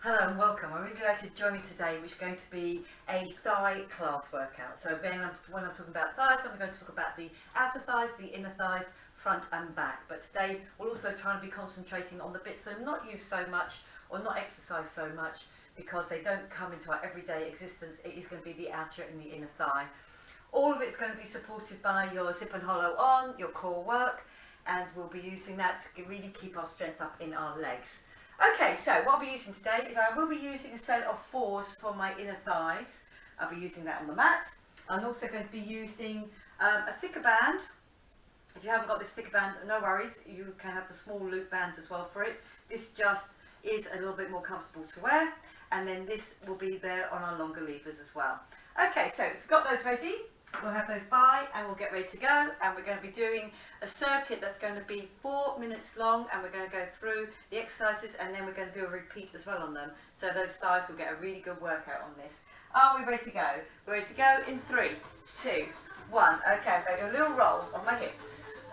Hello and welcome. I'm really glad you joined me today, which is going to be a thigh class workout. So when I'm talking about thighs, I'm going to talk about the outer thighs, the inner thighs, front and back. But today we're also trying to be concentrating on the bits that are not used so much or not exercised so much because they don't come into our everyday existence. It is going to be the outer and the inner thigh. All of it's going to be supported by your zip and hollow on, your core work, and we'll be using that to really keep our strength up in our legs. Okay, so what I'll be using today is I will be using a set of 4s for my inner thighs. I'll be using that on the mat. I'm also going to be using a thicker band. If you haven't got this thicker band, no worries, you can have the small loop band as well for it. This just is a little bit more comfortable to wear, and then this will be there on our longer levers as well. Okay, so if you've got those ready, we'll have those by and we'll get ready to go, and we're going to be doing a circuit that's going to be 4 minutes long, and we're going to go through the exercises and then we're going to do a repeat as well on them, so those thighs will get a really good workout on this. Are we ready to go? We're ready to go in 3, 2, 1. Okay, I'm going to do a little roll on my hips.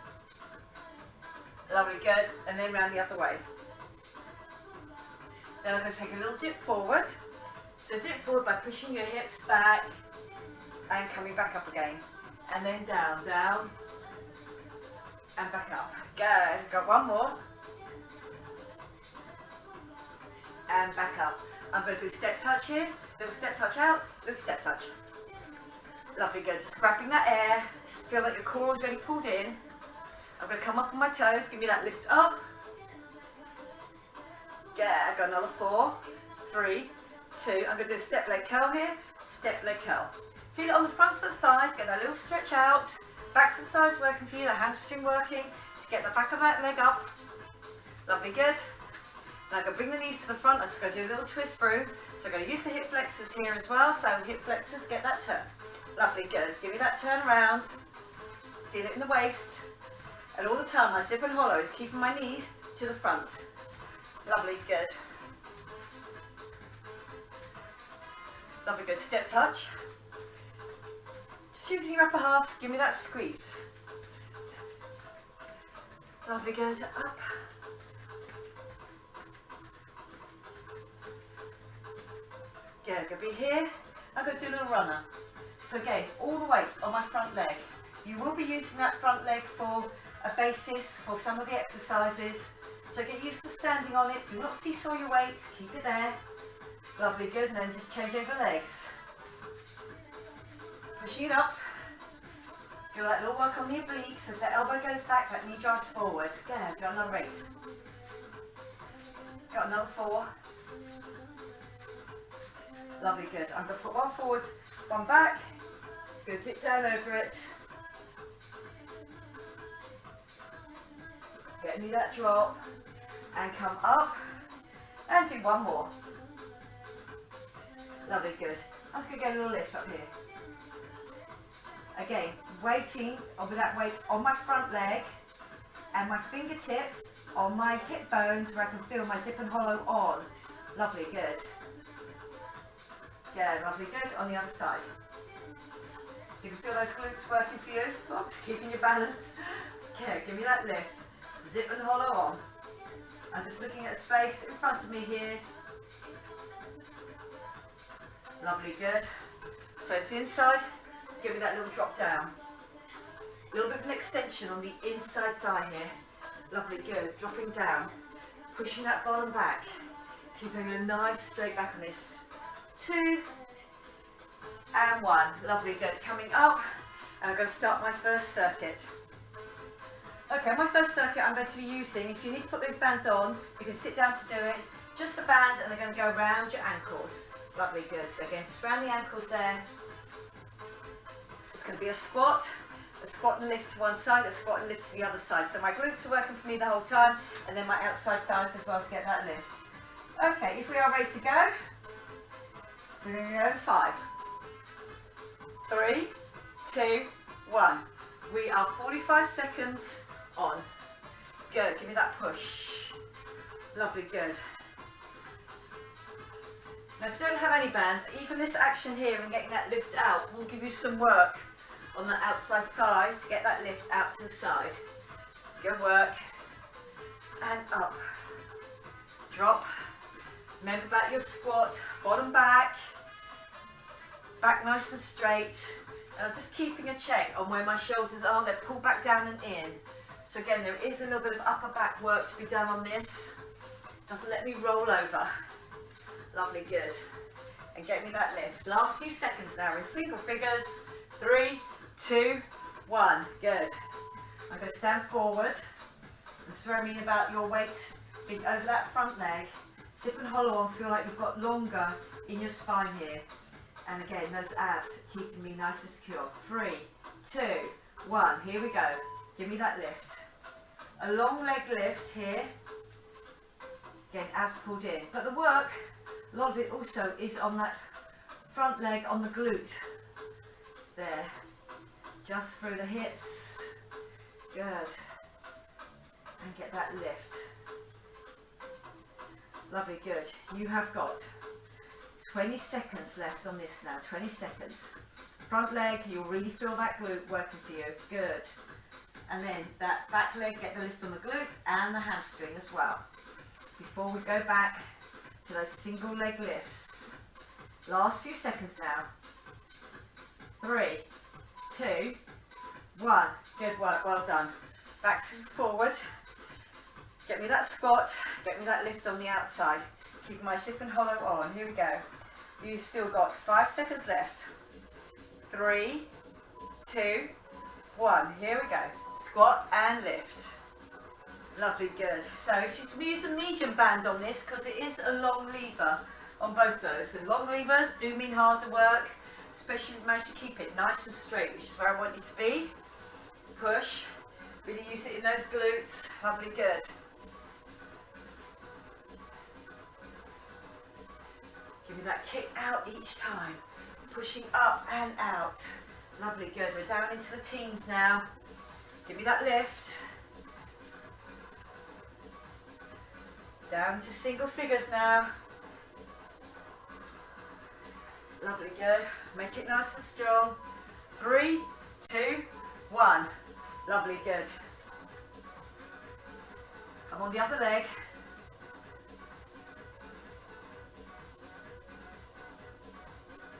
Lovely, good, and then round the other way. Then I'm going to take a little dip forward. So dip forward by pushing your hips back and coming back up again, and then down, down, and back up. Good. Got one more, and back up. I'm going to do a step touch here, little step touch out, little step touch. Lovely, good. Just grabbing that air. Feel like your core is really pulled in. I'm going to come up on my toes. Give me that lift up. Yeah, I've got another 4, 3, 2. I'm going to do a step leg curl here. Step leg curl. Feel it on the fronts of the thighs, get that little stretch out. Backs of the thighs working for you, the hamstring working to get the back of that leg up. Lovely, good. Now I'm going to bring the knees to the front. I'm just going to do a little twist through. So I'm going to use the hip flexors here as well. So hip flexors, get that turn. Lovely, good. Give me that turn around. Feel it in the waist. And all the time my zip and hollow is keeping my knees to the front. Lovely, good. Lovely, good. Step touch. Using your upper half, give me that squeeze. Lovely, good. Up. Good, gonna be here. I'm going to do a little runner. So again, all the weight on my front leg. You will be using that front leg for a basis for some of the exercises. So get used to standing on it. Do not seesaw your weight. Keep it there. Lovely, good. And then just change over legs. Pushing it up. Feel that little work on the obliques as that elbow goes back, that knee drives forward. Good, got another 8. Got another 4. Lovely, good. I'm going to put one forward, one back. Good, dip down over it. Get me that drop. And come up. And do one more. Lovely, good. I'm just going to get a little lift up here. Again, waiting with that weight on my front leg and my fingertips on my hip bones where I can feel my zip and hollow on. Lovely, good. Yeah, lovely, good. On the other side. So you can feel those glutes working for you. Oh, just keeping your balance. Okay, give me that lift. Zip and hollow on. I'm just looking at space in front of me here. Lovely, good. So to the inside. Give me that little drop down. A little bit of an extension on the inside thigh here. Lovely, good. Dropping down. Pushing that bottom back. Keeping a nice straight back on this. 2 and 1. Lovely, good. Coming up. And I'm going to start my first circuit. Okay, my first circuit I'm going to be using, if you need to put these bands on, you can sit down to do it. Just the bands, and they're going to go around your ankles. Lovely, good. So again, just around the ankles there. It's going to be a squat and lift to one side, a squat and lift to the other side. So my glutes are working for me the whole time, and then my outside thighs as well to get that lift. Okay, if we are ready to go, we're going to go in 5, 3, 2, 1. We are 45 seconds on. Good, give me that push. Lovely, good. Now if you don't have any bands, even this action here and getting that lift out will give you some work on the outside thigh to get that lift out to the side. Good work. And up. Drop. Remember about your squat, bottom back, back nice and straight. And I'm just keeping a check on where my shoulders are. They're pulled back down and in. So again, there is a little bit of upper back work to be done on this. Doesn't let me roll over. Lovely, good. And get me that lift. Last few seconds now in single figures. 3, 2, 1. Good. I'm going to stand forward. That's what I mean about your weight being over that front leg. Sip and hollow on, feel like you've got longer in your spine here. And again, those abs keeping me nice and secure. 3, 2, 1. Here we go. Give me that lift. A long leg lift here. Again, abs pulled in. But the work, a lot of it also is on that front leg on the glute. There. Just through the hips. Good. And get that lift. Lovely, good. You have got 20 seconds left on this now. 20 seconds. Front leg, you'll really feel that glute working for you. Good. And then that back leg, get the lift on the glute and the hamstring as well. Before we go back to those single leg lifts. Last few seconds now. 3, 2, 1. Good work, well done. Back to forward. Get me that squat, get me that lift on the outside. Keep my sip and hollow on. Here we go. You've still got 5 seconds left. 3, 2, 1. Here we go. Squat and lift. Lovely, good. So if you can use a medium band on this, because it is a long lever on both those. And long levers do mean harder work, especially if you manage to keep it nice and straight, which is where I want you to be. Push. Really use it in those glutes. Lovely, good. Give me that kick out each time. Pushing up and out. Lovely, good. We're down into the teens now. Give me that lift. Down to single figures now. Lovely, good. Make it nice and strong. 3, 2, 1. Lovely, good. I'm on the other leg.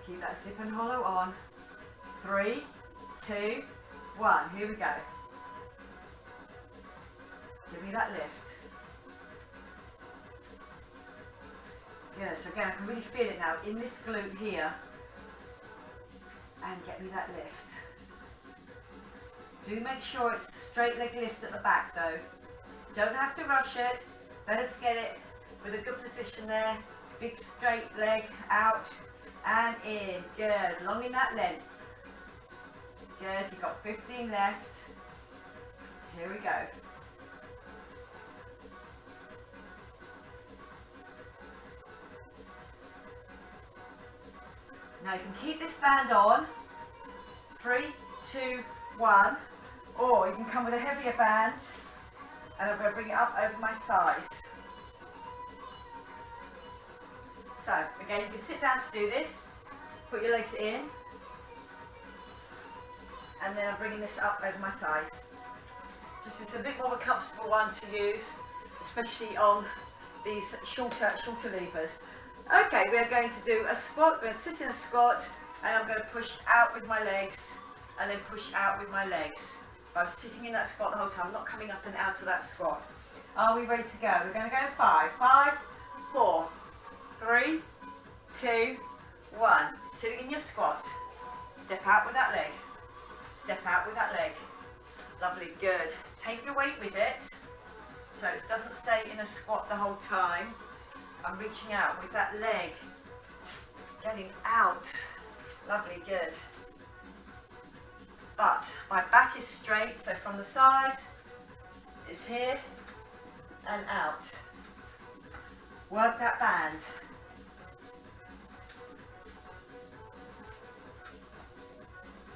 Keep that sip and hollow on. 3, 2, 1. Here we go. Give me that lift. Good. So again, I can really feel it now in this glute here. And get me that lift. Do make sure it's a straight leg lift at the back though. Don't have to rush it. Better to get it with a good position there. Big straight leg out and in. Good. Long in that length. Good. You've got 15 left. Here we go. Now you can keep this band on. 3, 2, 1. Or you can come with a heavier band. And I'm going to bring it up over my thighs. So, again, you can sit down to do this. Put your legs in. And then I'm bringing this up over my thighs. Just it's a bit more of a comfortable one to use, especially on these shorter levers. Okay, we're going to do a squat. We're going to sit in a squat, and I'm going to push out with my legs, and then push out with my legs. But I'm sitting in that squat the whole time, I'm not coming up and out of that squat. Are we ready to go? We're going to go 5, 5, 4, 3, 2, 1. Sitting in your squat. Step out with that leg. Step out with that leg. Lovely, good. Take your weight with it, so it doesn't stay in a squat the whole time. I'm reaching out with that leg, getting out. Lovely, good. But my back is straight, so from the side is here and out. Work that band.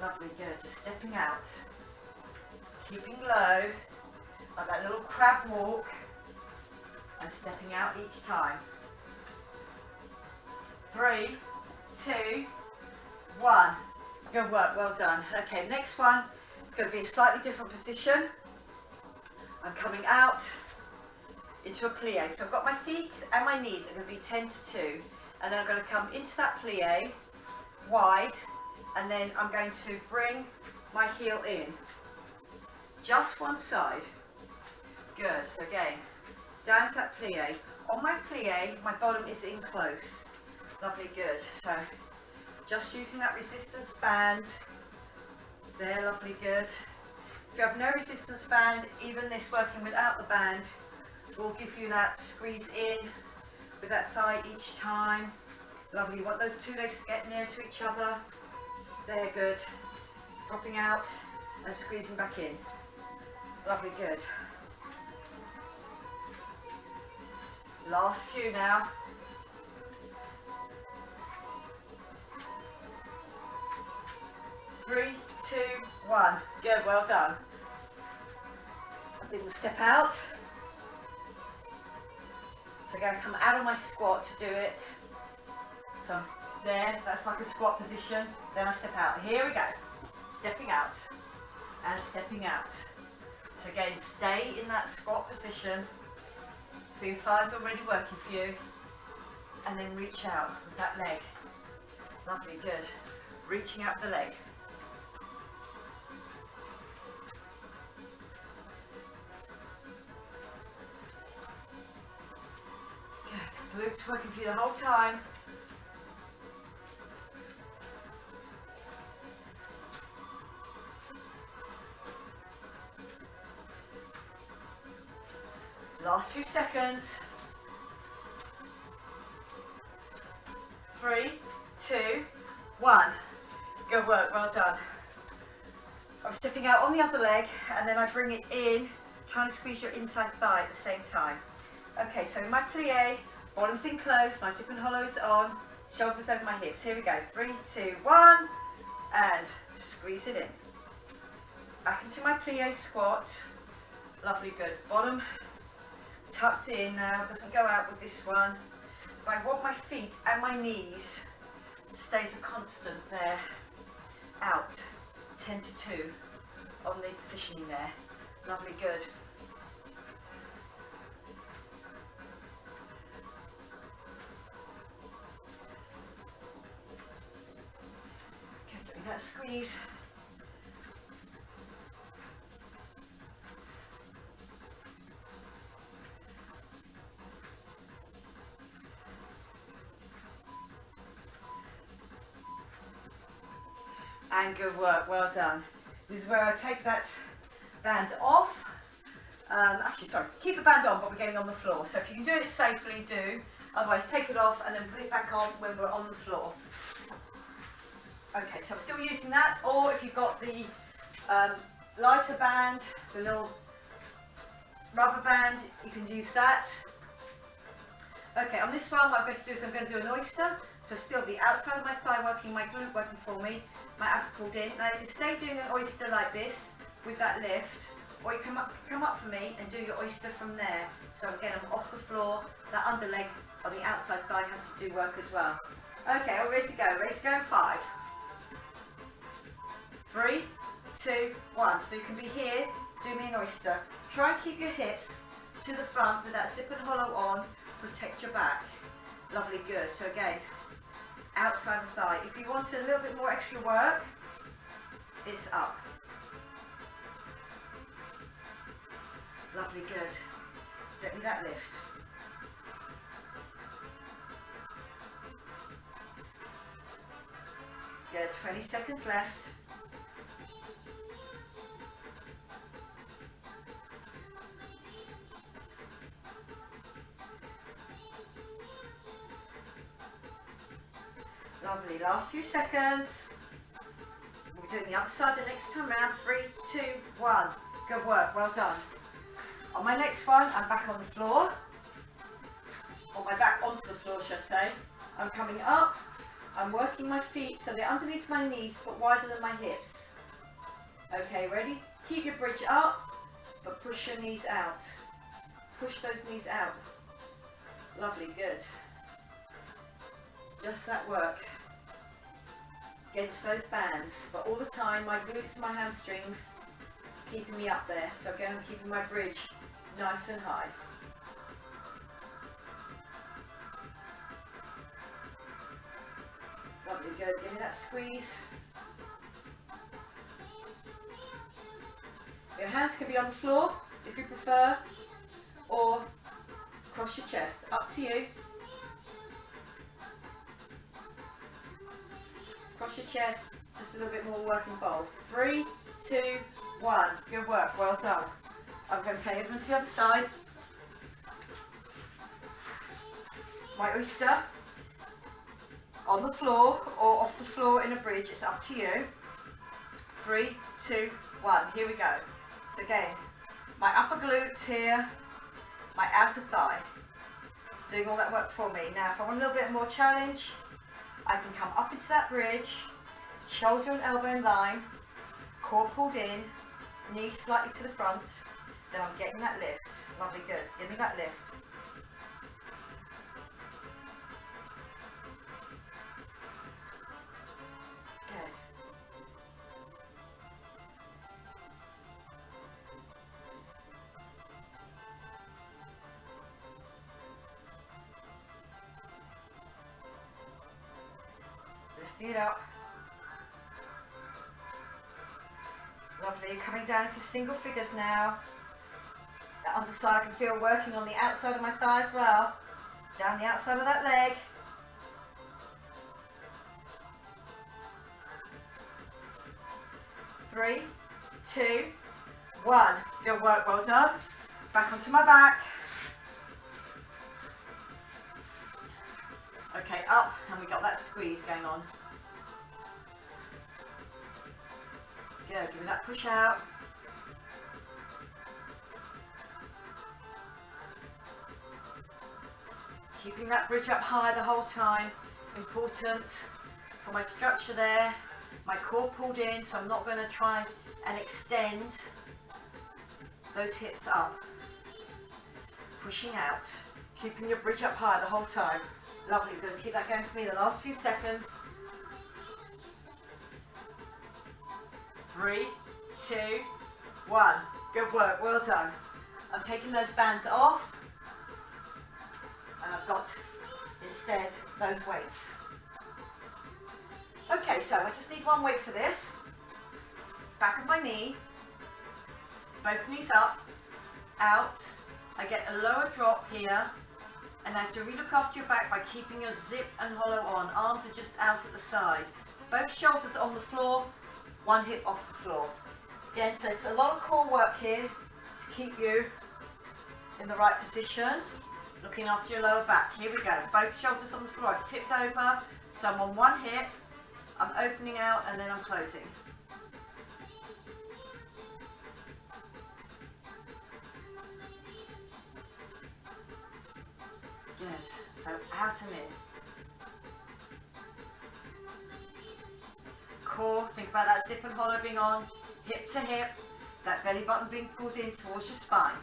Lovely, good. Just stepping out. Keeping low, like that little crab walk, and stepping out each time. 3, 2, 1. Good work, well done. Okay, next one, it's going to be a slightly different position. I'm coming out, into a plie. So I've got my feet and my knees are going to be 10 to 2, and then I'm going to come into that plie wide, and then I'm going to bring my heel in, just one side. Good. So again, down to that plie. On my plie, my bottom is in close. Lovely, good. So just using that resistance band there, lovely, good. If you have no resistance band, even this working without the band will give you that squeeze in with that thigh each time. Lovely, you want those two legs to get near to each other. There, good. Dropping out and squeezing back in. Lovely, good. Last few now. Three, two, one. Good, well done. I'm doing the step out. So I'm going to come out of my squat to do it. So I'm there, that's like a squat position. Then I step out. Here we go. Stepping out and stepping out. So again, stay in that squat position. So your thigh's already working for you. And then reach out with that leg. Lovely, good. Reaching out the leg. Glutes working for you the whole time. Last few seconds. 3, 2, 1. Good work, well done. I'm stepping out on the other leg, and then I bring it in, trying to squeeze your inside thigh at the same time. Okay, so in my plie, bottom's in close, my zip and hollow is on, shoulders over my hips. Here we go. 3, 2, 1, and squeeze it in. Back into my plie squat. Lovely, good. Bottom tucked in now, doesn't go out with this one. But I want my feet and my knees stays a constant there. Out. 10 to 2 on the positioning there. Lovely, good. That squeeze. And good work, well done. This is where I take that band off. Actually, sorry, keep the band on, but we're getting on the floor. So if you can do it safely, do. Otherwise, take it off and then put it back on when we're on the floor. Okay, so I'm still using that, or if you've got the lighter band, the little rubber band, you can use that. Okay, on this one, what I'm going to do is I'm going to do an oyster, so still the outside of my thigh working, my glute working for me, my abs pulled in. Now you can stay doing an oyster like this with that lift, or you come up for me and do your oyster from there. So again, I'm off the floor, that under leg on the outside thigh has to do work as well. Okay, all ready to go, ready to go in 5. 3, 2, 1. So you can be here, do me an oyster. Try and keep your hips to the front with that zip and hollow on, protect your back. Lovely, good. So again, outside the thigh. If you want a little bit more extra work, it's up. Lovely, good. Get me that lift. Good, 20 seconds left. Lovely, last few seconds. We'll be doing the other side the next time round. 3, 2, 1. Good work, well done. On my next one, I'm back on the floor. Or my back onto the floor, should I say. I'm coming up. I'm working my feet so they're underneath my knees but wider than my hips. Okay, ready? Keep your bridge up, but push your knees out. Push those knees out. Lovely, good. Just that work against those bands, but all the time my glutes and my hamstrings keeping me up there. So again, I'm keeping my bridge nice and high. good. Give me that squeeze. Your hands can be on the floor if you prefer, or across your chest. Up to you. Across your chest, just a little bit more work involved. 3, 2, 1. Good work. Well done. I'm going to play over to the other side. My oyster on the floor or off the floor in a bridge. It's up to you. 3, 2, 1. Here we go. So again, my upper glute here, my outer thigh, doing all that work for me. Now if I want a little bit more challenge, I can come up into that bridge, shoulder and elbow in line, core pulled in, knees slightly to the front, then I'm getting that lift. Lovely, good. Give me that lift. Good. Lifting it up. Lovely. Coming down into single figures now. That underside I can feel working on the outside of my thigh as well. Down the outside of that leg. Three, 2, 1. Good work, well done. Back onto my back. Okay, up, and we got that squeeze going on. Good, give me that push out. Keeping that bridge up high the whole time. Important for my structure there. My core pulled in, so I'm not going to try and extend those hips up. Pushing out. Keeping your bridge up high the whole time. Lovely, good. Keep that going for me the last few seconds. 3, 2, 1. Good work, well done. I'm taking those bands off. And I've got, instead, those weights. Okay, so I just need one weight for this. Back of my knee. Both knees up. Out. I get a lower drop here. And I have to really look after your back by keeping your zip and hollow on. Arms are just out at the side. Both shoulders on the floor. One hip off the floor. Again, so it's a lot of core work here to keep you in the right position. Looking after your lower back. Here we go. Both shoulders on the floor. I've tipped over. So I'm on one hip. I'm opening out and then I'm closing. Good. So out and in. Core, think about that zip and hollow being on. Hip to hip. That belly button being pulled in towards your spine.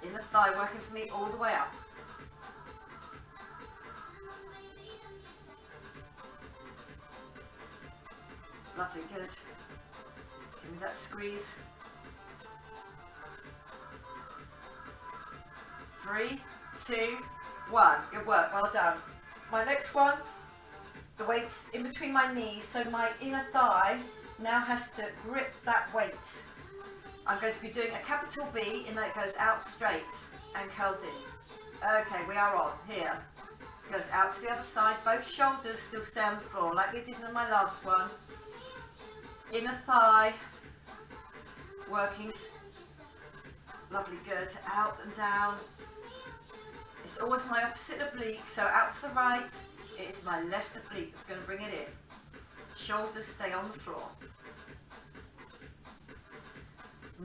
Inner thigh working for me all the way up. Lovely, good. Give me that squeeze. 3, 2, 1. Good work, well done. My next one, the weight's in between my knees, so my inner thigh now has to grip that weight. I'm going to be doing a capital B in that it goes out straight and curls in. Okay, we are on. Here. Goes out to the other side. Both shoulders still stay on the floor like we did in my last one. Inner thigh. Working. Lovely, good. Out and down. It's always my opposite oblique, so out to the right. It's my left oblique that's going to bring it in. Shoulders stay on the floor.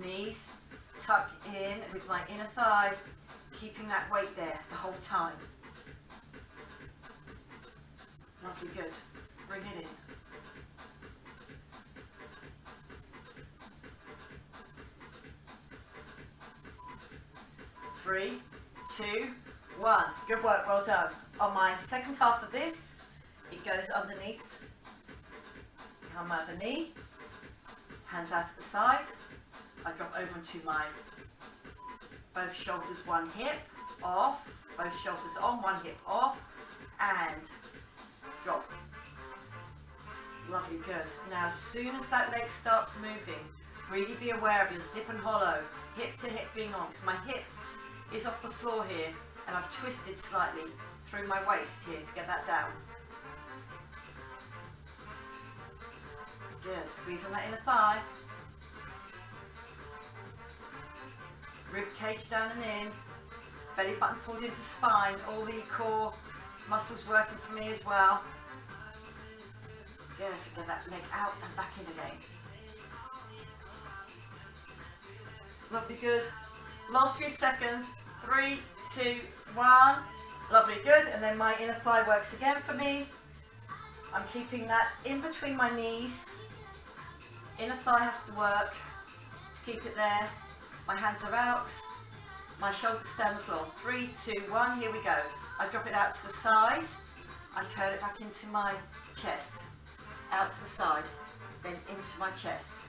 Knees tuck in with my inner thigh, keeping that weight there the whole time. Lovely, good. Bring it in. Three, 2, 1. Good work, well done. On my second half of this, it goes underneath. Come over the knee, hands out at the side. I drop over onto my both shoulders, one hip off, both shoulders on, one hip off, and drop. Lovely, good. Now as soon as that leg starts moving, really be aware of your zip and hollow, hip to hip being on, because my hip is off the floor here and I've twisted slightly through my waist here to get that down. Good, squeeze on that inner thigh. Rib cage down and in, belly button pulled into spine, all the core muscles working for me as well. Good, so get that leg out and back in again. Lovely, good. Last few seconds, 3, 2, 1. Lovely, good. And then my inner thigh works again for me. I'm keeping that in between my knees. Inner thigh has to work to keep it there. My hands are out. My shoulders stay on the floor. 3, 2, 1. Here we go. I drop it out to the side. I curl it back into my chest. Out to the side. Then into my chest.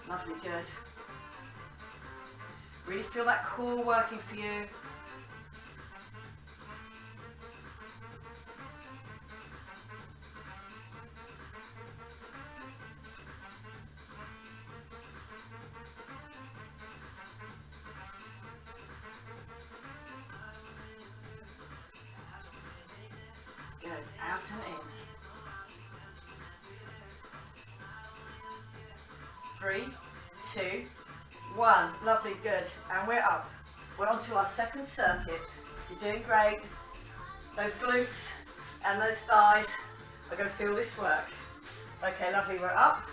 Lovely, good. Really feel that core working for you. Good, out and in. 3, 2, 1. Lovely, good. And we're up. We're on to our second circuit. You're doing great. Those glutes and those thighs are going to feel this work. Okay, lovely, we're up.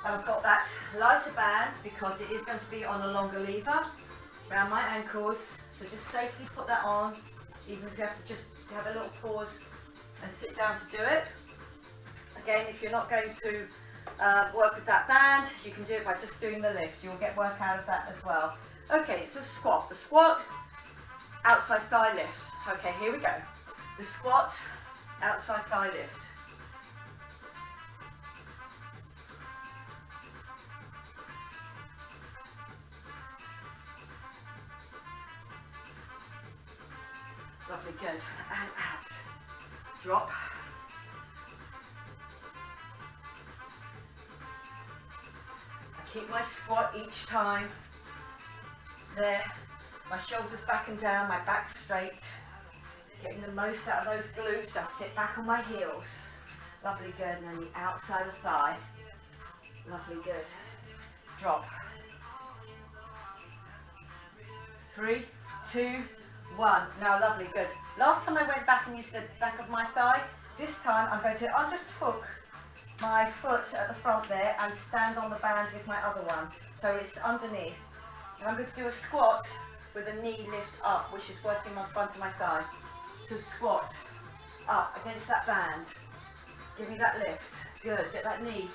And I've got that lighter band because it is going to be on a longer lever around my ankles. So just safely put that on, even if you have to just have a little pause and sit down to do it. Again, if you're not going to work with that band, you can do it by just doing the lift. You'll get work out of that as well. Okay, it's a squat. The squat, outside thigh lift. Okay, here we go. The squat, outside thigh lift. Lovely, good. And out. Drop. Keep my squat each time. There, my shoulders back and down, my back straight. Getting the most out of those glutes. I'll sit back on my heels. Lovely, good. And then the outside of thigh. Lovely, good. Drop. 3, 2, 1. Now, lovely, good. Last time I went back and used the back of my thigh. This time I'll just hook my foot at the front there and stand on the band with my other one, so it's underneath. And I'm going to do a squat with a knee lift up, which is working on front of my thigh. So squat up against that band. Give me that lift. Good. Get that knee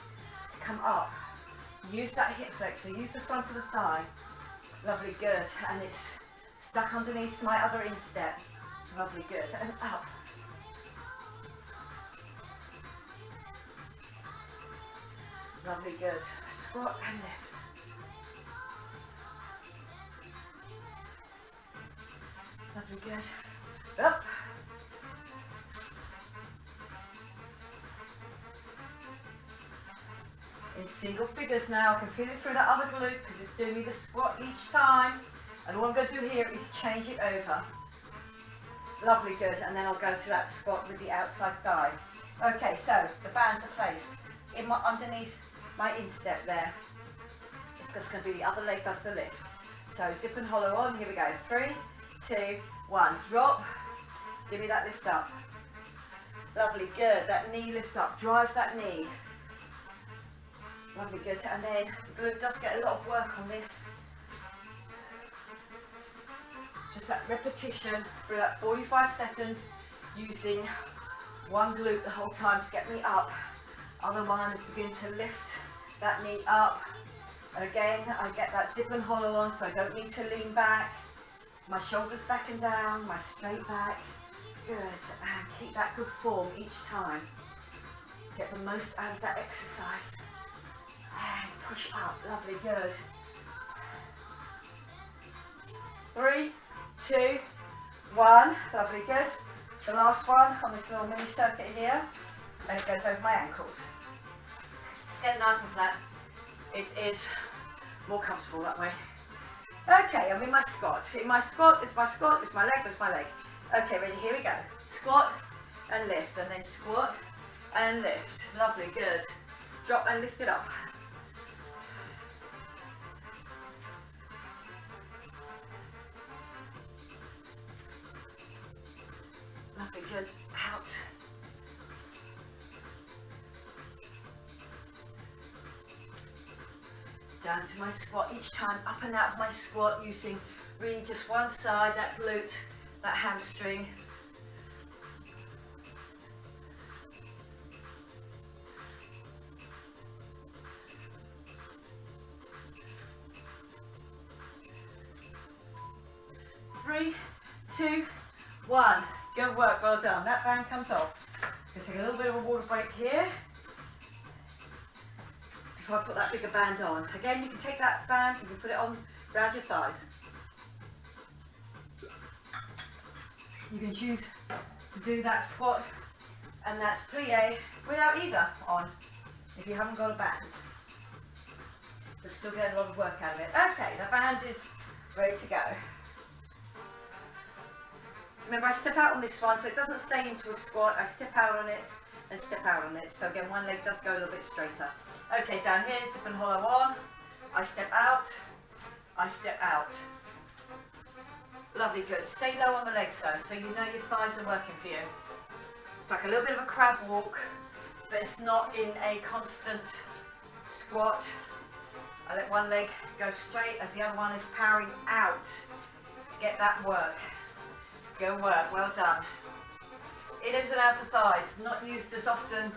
to come up. Use that hip flexor. Use the front of the thigh. Lovely, good. And it's stuck underneath my other instep. Lovely, good. And up. Lovely, good. Squat and lift. Lovely, good. Up. In single figures now. I can feel it through that other glute because it's doing me the squat each time. And all I'm going to do here is change it over. Lovely, good. And then I'll go to that squat with the outside thigh. Okay, so the bands are placed in underneath my instep there. It's just going to be the other leg does the lift. So zip and hollow on. Here we go. 3, 2, 1. Drop. Give me that lift up. Lovely, good. That knee lift up. Drive that knee. Lovely, good. And then the glute does get a lot of work on this. Just that repetition through that 45 seconds using one glute the whole time to get me up. Other one is begin to lift that knee up. And again, I get that zip and hollow on, so I don't need to lean back. My shoulders back and down, my straight back. Good, and keep that good form each time. Get the most out of that exercise. And push up, lovely, good. 3, 2, 1. Lovely, good. The last one on this little mini circuit here, and it goes over my ankles. Just get it nice and flat. It is more comfortable that way. Okay, I'm in my squat. In my squat, it's my squat, it's my leg, it's my leg. Okay, ready, here we go. Squat and lift, and then squat and lift. Lovely, good. Drop and lift it up. Lovely, good. Out. Down to my squat each time, up and out of my squat, using really just one side, that glute, that hamstring. Three, 2, 1. Good work, well done. That band comes off. Going to take a little bit of a water break here before I put that bigger band on. Again, you can take that band and you put it on around your thighs. You can choose to do that squat and that plie without either on, if you haven't got a band. You'll still get a lot of work out of it. Okay, the band is ready to go. Remember, I step out on this one, so it doesn't stay into a squat. I step out on it and step out on it. So again, one leg does go a little bit straighter. Okay, down here, zip and hollow on. I step out. I step out. Lovely, good. Stay low on the legs though, so you know your thighs are working for you. It's like a little bit of a crab walk, but it's not in a constant squat. I let one leg go straight as the other one is powering out to get that work. Good work, well done. It is an outer thighs, not used as often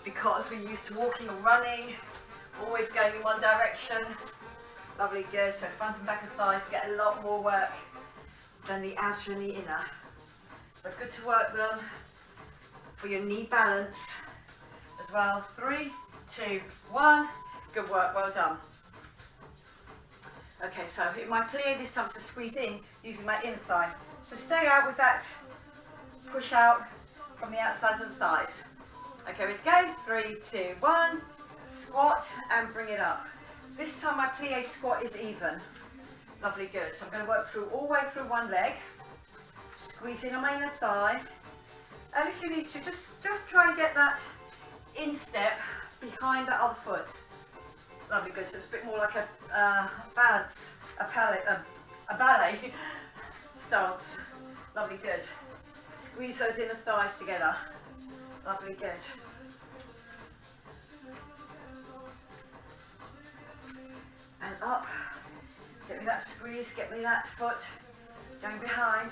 because we're used to walking or running, always going in one direction. Lovely, good. So front and back of thighs get a lot more work than the outer and the inner. But good to work them for your knee balance as well. 3, 2, 1. Good work, well done. Okay, so in my plie this time to squeeze in using my inner thigh. So stay out with that push out from the outside of the thighs. Okay, ready to go? 3, 2, 1. Squat and bring it up. This time my plie squat is even. Lovely, good. So I'm going to work through all the way through one leg. Squeeze in on my inner thigh. And if you need to, just try and get that instep behind that other foot. Lovely, good. So it's a bit more like a balance, a ballet stance. Lovely, good. Squeeze those inner thighs together. Lovely, good. And up. Get me that squeeze, get me that foot going behind.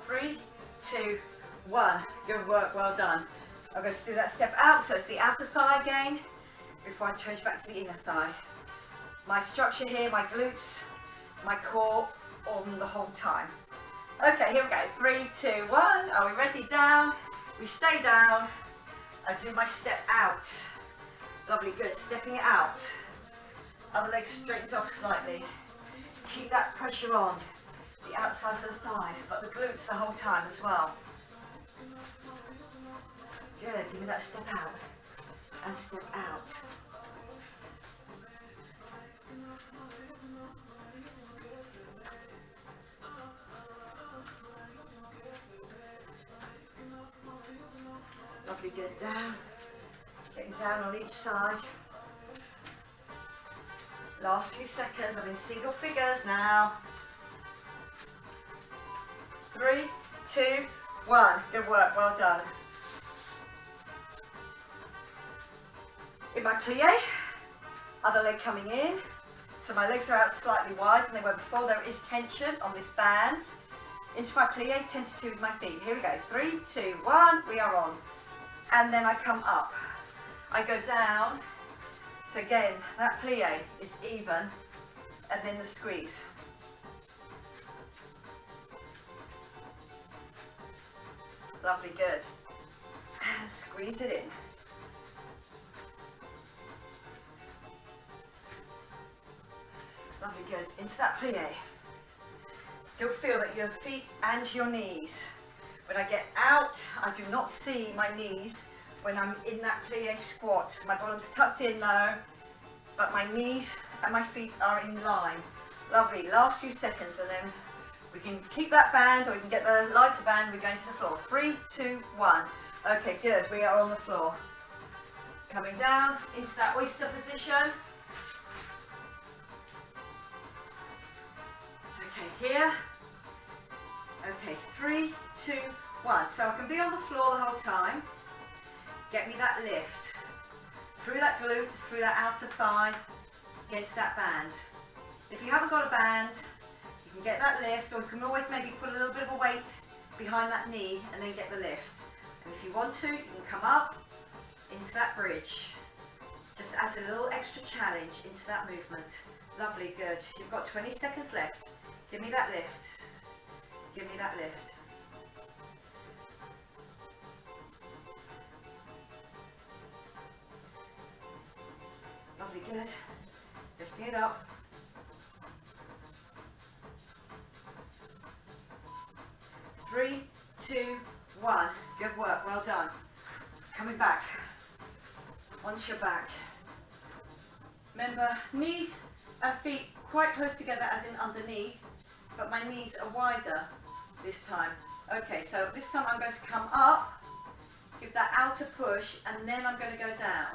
Three, 2, 1. Good work, well done. I'm going to do that step out, so it's the outer thigh again before I change back to the inner thigh. My structure here, my glutes, my core on the whole time. Okay, here we go. 3, 2, 1. Are we ready? Down. We stay down. I do my step out. Lovely, good. Stepping it out. Other leg straightens off slightly. Keep that pressure on the outsides of the thighs, but the glutes the whole time as well. Good. Give me that step out and step out. Lovely, good. Down. Getting down on each side. Last few seconds. I'm in single figures now. 3, 2, 1. Good work. Well done. In my plie, other leg coming in. So my legs are out slightly wide than they were before. There is tension on this band. Into my plie, 10 to 2 with my feet. Here we go. 3, 2, 1. We are on. And then I come up. I go down. So again, that plie is even. And then the squeeze. Lovely, good. And squeeze it in. Lovely, good. Into that plie. Still feel that your feet and your knees. When I get out, I do not see my knees when I'm in that plie squat. My bottom's tucked in though, but my knees and my feet are in line. Lovely, last few seconds, and then we can keep that band, or we can get the lighter band. We're going to the floor. 3, 2, 1. Okay, good, we are on the floor. Coming down into that oyster position. Okay, here. Okay, 3, 2, 1. So I can be on the floor the whole time. Get me that lift. Through that glute, through that outer thigh, against that band. If you haven't got a band, you can get that lift, or you can always maybe put a little bit of a weight behind that knee and then get the lift. And if you want to, you can come up into that bridge. Just as a little extra challenge into that movement. Lovely, good. You've got 20 seconds left. Give me that lift. Give me that lift. Lovely, good. Lifting it up. Three, 2, 1. Good work, well done. Coming back. Onto your back. Remember, knees and feet quite close together as in underneath, but my knees are wider this time. Okay, so this time I'm going to come up, give that outer push, and then I'm going to go down.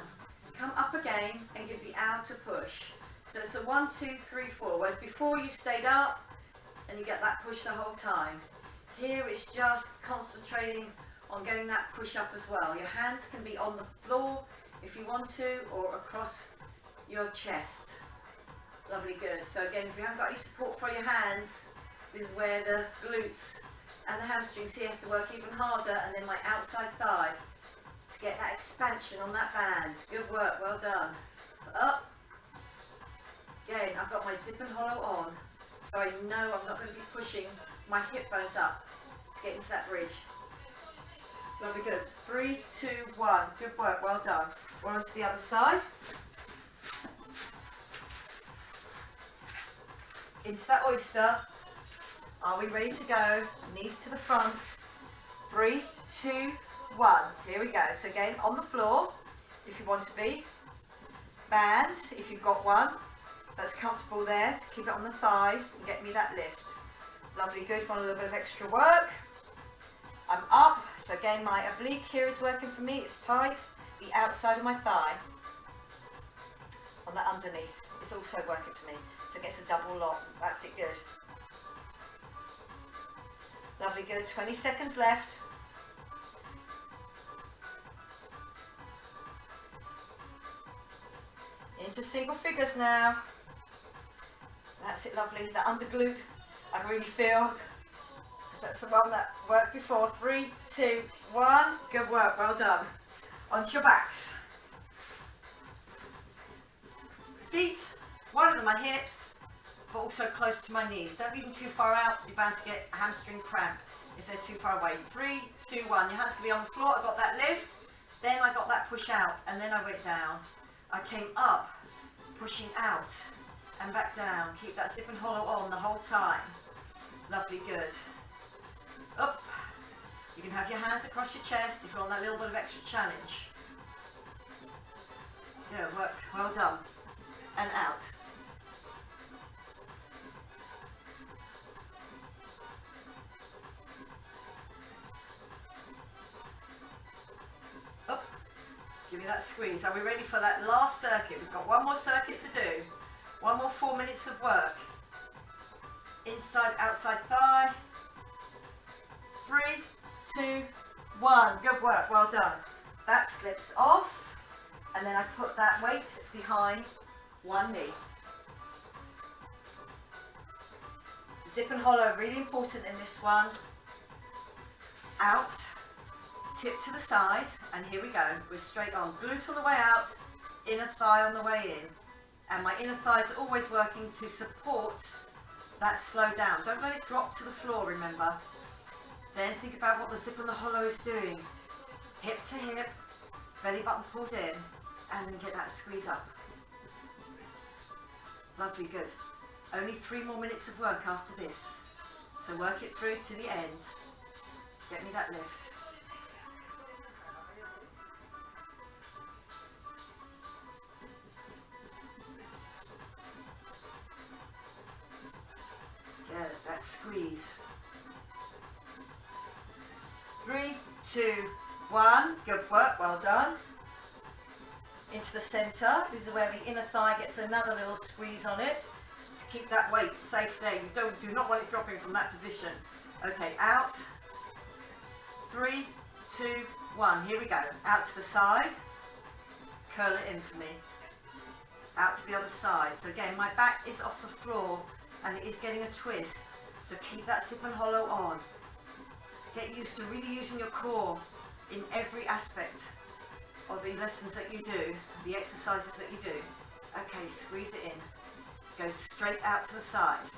Come up again and give the outer push. So it's a 1, 2, 3, 4, whereas before you stayed up and you get that push the whole time. Here it's just concentrating on getting that push up as well. Your hands can be on the floor if you want to, or across your chest. Lovely, good. So again, if you haven't got any support for your hands, this is where the glutes and the hamstrings here have to work even harder, and then my outside thigh to get that expansion on that band. Good work, well done. Up. Again, I've got my zip and hollow on, so I know I'm not going to be pushing my hip bones up to get into that bridge. Lovely, good. 3, 2, 1. Good work, well done. We're on to the other side. Into that oyster. Are we ready to go? Knees to the front. 3, 2, 1. Here we go. So again, on the floor, if you want to be. Band, if you've got one. That's comfortable there to keep it on the thighs and get me that lift. Lovely, good. For a little bit of extra work. I'm up, so again my oblique here is working for me, it's tight. The outside of my thigh on that underneath is also working for me, so it gets a double lock. That's it, good. Lovely, good. 20 seconds left. Into single figures now. That's it, lovely. The under glute, I really feel. That's the one that worked before. 3, 2, 1. Good work, well done. Onto your backs. Feet, one of them are hips, but also close to my knees. Don't leave them too far out, you're bound to get a hamstring cramp if they're too far away. 3, 2, 1. Your hands can be on the floor. I got that lift, then I got that push out, and then I went down. I came up, pushing out, and back down. Keep that zip and hollow on the whole time. Lovely, good. Up. You can have your hands across your chest if you're on that little bit of extra challenge. Good work, well done. And out. Up. Give me that squeeze. Are we ready for that last circuit? We've got one more circuit to do. One more 4 minutes of work. Inside, outside thigh. 3, 2, 1. Good work, well done. That slips off, and then I put that weight behind one knee. Zip and hollow, really important in this one. Out, tip to the side, and here we go. We're straight on. Glute on the way out, inner thigh on the way in. And my inner thigh is always working to support that slow down. Don't let it drop to the floor, remember. Then think about what the zip and the hollow is doing. Hip to hip, belly button pulled in, and then get that squeeze up. Lovely, good. Only 3 more minutes of work after this. So work it through to the end. Get me that lift. Good, that squeeze. 3, 2, 1. Good work, well done. Into the centre. This is where the inner thigh gets another little squeeze on it to keep that weight safe there. You do not want it dropping from that position. Okay, out. 3, 2, 1. Here we go. Out to the side. Curl it in for me. Out to the other side. So again, my back is off the floor and it is getting a twist. So keep that sit and hollow on. Get used to really using your core in every aspect of the lessons that you do, the exercises that you do. Okay, squeeze it in. Go straight out to the side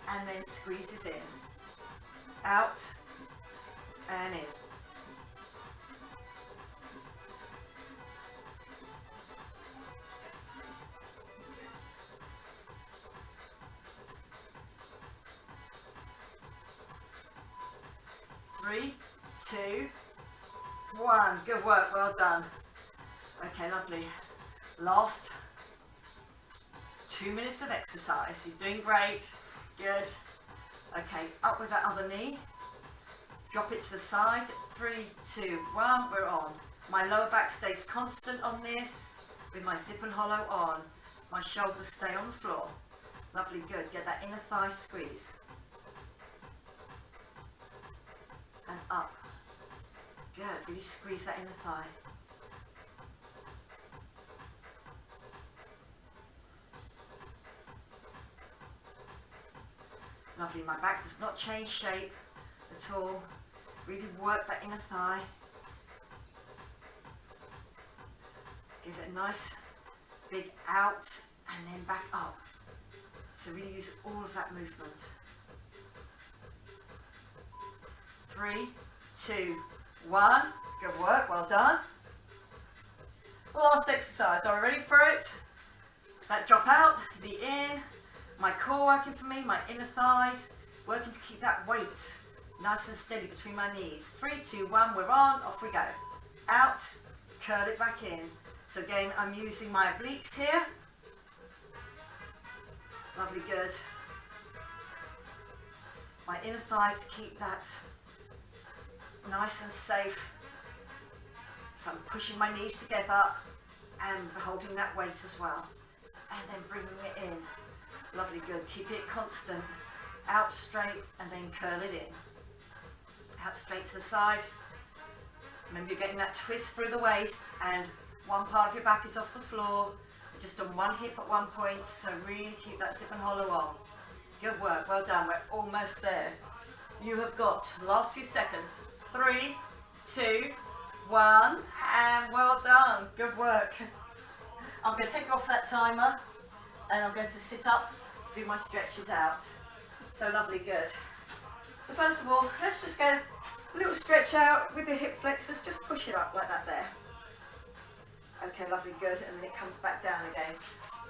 and then squeezes in. Out and in. Three, 2, 1. Good work, well done. Okay, lovely. Last 2 minutes of exercise. You're doing great. Good. Okay, up with that other knee. Drop it to the side. 3, 2, 1. We're on. My lower back stays constant on this with my zip and hollow on. My shoulders stay on the floor. Lovely, good. Get that inner thigh squeeze. And up. Good. Really squeeze that inner thigh. Lovely. My back does not change shape at all. Really work that inner thigh. Give it a nice big out and then back up. So really use all of that movement. 3, 2, 1. Good work, well done. Last exercise. Are we ready for it? That drop out, the in, my core working for me, my inner thighs, working to keep that weight nice and steady between my knees. 3, 2, 1, we're on, off we go. Out, curl it back in. So again, I'm using my obliques here. Lovely, good. My inner thigh to keep that nice and safe. So I'm pushing my knees together and holding that weight as well. And then bringing it in. Lovely, good. Keep it constant. Out straight and then curl it in. Out straight to the side. Remember, you're getting that twist through the waist and one part of your back is off the floor. Just on one hip at one point. So really keep that zip and hollow on. Good work. Well done. We're almost there. You have got the last few seconds. 3, 2, 1, and well done. Good work. I'm going to take off that timer and I'm going to sit up, do my stretches out. So lovely, good. So first of all, let's just get a little stretch out with the hip flexors. Just push it up like that there. Okay, lovely, good. And then it comes back down again.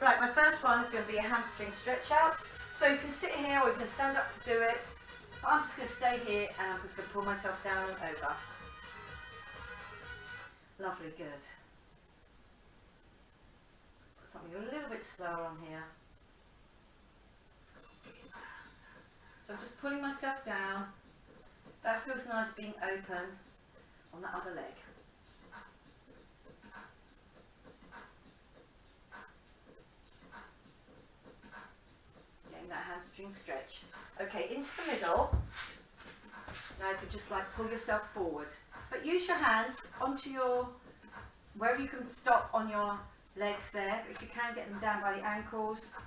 Right, my first one is going to be a hamstring stretch out. So you can sit here or you can stand up to do it. But I'm just going to stay here and I'm just going to pull myself down and over. Lovely, good. Put something a little bit slower on here. So I'm just pulling myself down. That feels nice being open on that other leg. Getting that hamstring stretch. Okay, into the middle. Now you could just like pull yourself forward. But use your hands onto your, wherever you can stop on your legs there. If you can, get them down by the ankles.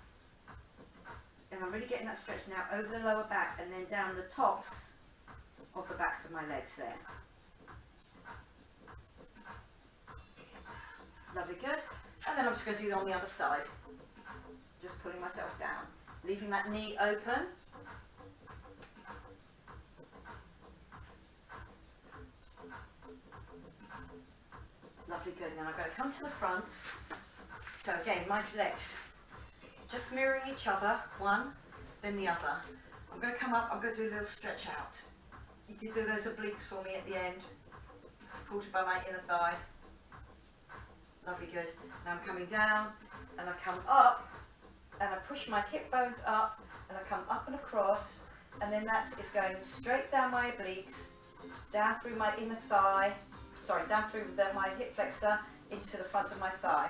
And I'm really getting that stretch now over the lower back and then down the tops of the backs of my legs there. Lovely, good. And then I'm just going to do it on the other side. Just pulling myself down. Leaving that knee open. Lovely, good. Now I'm going to come to the front. So again, my legs just mirroring each other. 1, then the other. I'm going to come up, I'm going to do a little stretch out. You did do those obliques for me at the end, supported by my inner thigh. Lovely, good. Now I'm coming down and I come up and I push my hip bones up and I come up and across, and then that is going straight down my obliques, down through my inner thigh, down through my hip flexor into the front of my thigh.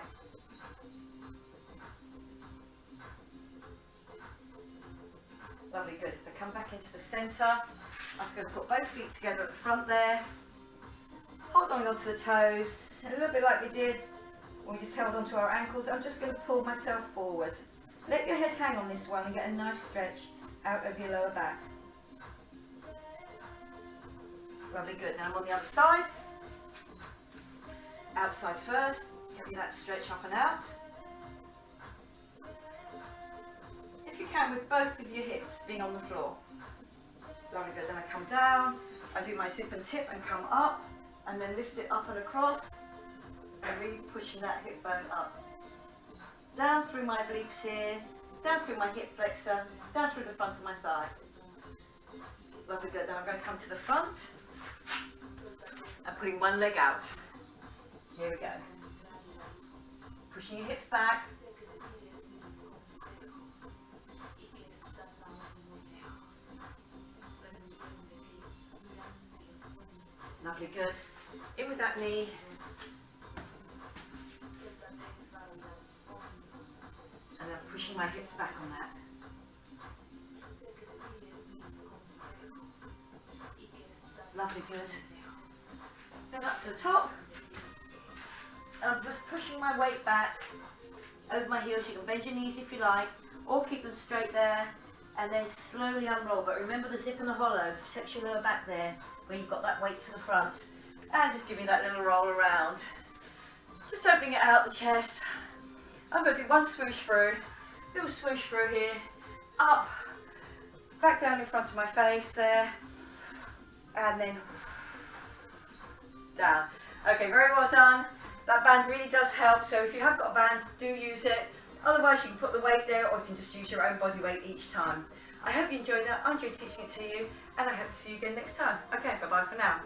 Lovely, good. So come back into the centre. I'm just going to put both feet together at the front there. Hold on onto the toes, a little bit like we did when we just held onto our ankles. I'm just going to pull myself forward. Let your head hang on this one and get a nice stretch out of your lower back. Lovely, good. Now I'm on the other side. Outside first. Give me that stretch up and out. If you can, with both of your hips being on the floor. Lovely, good. Then I come down. I do my zip and tip and come up, and then lift it up and across, and really pushing that hip bone up. Down through my obliques here, down through my hip flexor, down through the front of my thigh. Lovely, good. Then I'm going to come to the front and putting one leg out. Here we go. Pushing your hips back. Lovely, good. In with that knee. And then pushing my hips back on that. Lovely, good. Then up to the top. And I'm just pushing my weight back over my heels. You can bend your knees if you like, or keep them straight there. And then slowly unroll. But remember the zip and the hollow protects your lower back there, where you've got that weight to the front. And just give me that little roll around. Just opening it out the chest. I'm going to do one swoosh through. Little swoosh through here. Up. Back down in front of my face there. And then down. Okay, very well done. That band really does help. So if you have got a band, do use it. Otherwise, you can put the weight there, or you can just use your own body weight each time. I hope you enjoyed that. I enjoyed teaching it to you, and I hope to see you again next time. Okay, bye-bye for now.